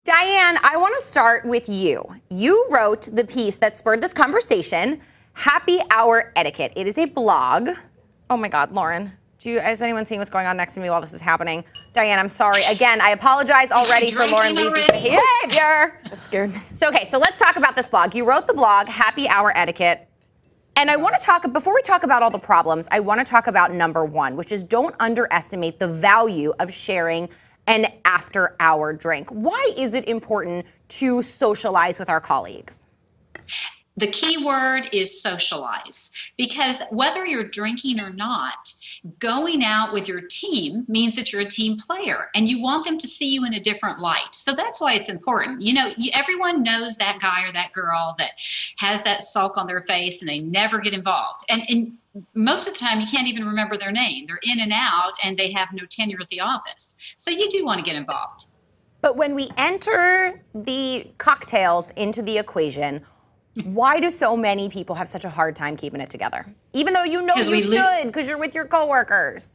Diane, I want to start with you. You wrote the piece that spurred this conversation, Happy Hour Etiquette. It is a blog. Oh my God, Lauren, is anyone seeing what's going on next to me while this is happening? Diane, I'm sorry. Again, I apologize already for Lauren Lee's behavior. That scared me. So let's talk about this blog. You wrote the blog, Happy Hour Etiquette. And I want to talk, before we talk about all the problems, I want to talk about number one, which is don't underestimate the value of sharing an after-hour drink. Why is it important to socialize with our colleagues? The key word is socialize, because whether you're drinking or not, going out with your team means that you're a team player and you want them to see you in a different light. So that's why it's important. You know, everyone knows that guy or that girl that has that sulk on their face and they never get involved. And most of the time you can't even remember their name. They're in and out and they have no tenure at the office. So you do want to get involved. But when we enter the cocktails into the equation, why do so many people have such a hard time keeping it together? Even though you know you should, because you're with your coworkers.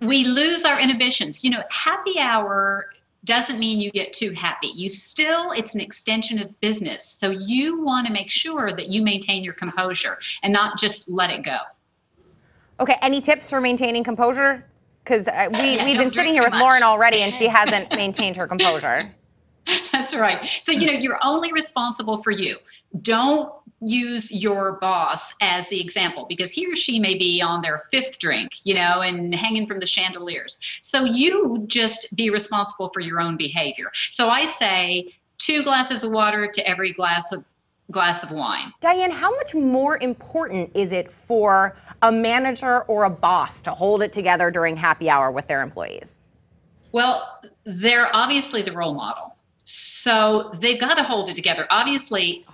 We lose our inhibitions. You know, happy hour doesn't mean you get too happy. It's an extension of business. So you want to make sure that you maintain your composure and not just let it go. Okay, any tips for maintaining composure? Because we've been sitting here with Lauren already and she hasn't maintained her composure. That's right. So, you know, you're only responsible for you. Don't use your boss as the example because he or she may be on their fifth drink, you know, and hanging from the chandeliers. So you just be responsible for your own behavior. So I say 2 glasses of water to every glass of wine. Diane, how much more important is it for a manager or a boss to hold it together during happy hour with their employees? Well, they're obviously the role model. So they've got to hold it together. Obviously,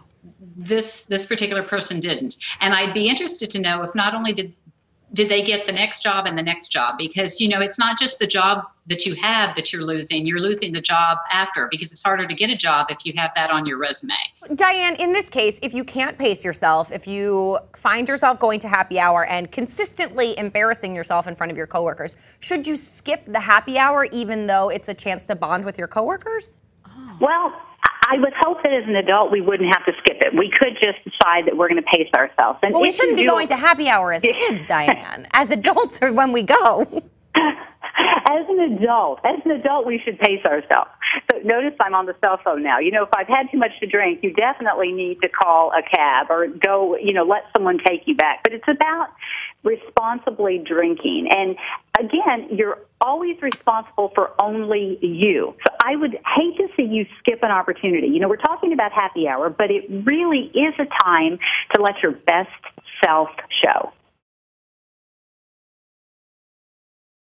this particular person didn't. And I'd be interested to know if not only did they get the next job and the next job, because, you know, it's not just the job that you have that you're losing the job after, because it's harder to get a job if you have that on your resume. Diane, in this case, if you can't pace yourself, if you find yourself going to happy hour and consistently embarrassing yourself in front of your coworkers, should you skip the happy hour even though it's a chance to bond with your coworkers? Well, I would hope that as an adult we wouldn't have to skip it. We could just decide that we're going to pace ourselves. And well, we shouldn't be going to happy hour as kids, Diane. As adults or when we go. As an adult, we should pace ourselves. So notice I'm on the cell phone now. You know, if I've had too much to drink, you definitely need to call a cab or go, you know, let someone take you back. But it's about responsibly drinking. And again, you're always responsible for only you. So I would hate to see you skip an opportunity. You know, we're talking about happy hour, but it really is a time to let your best self show.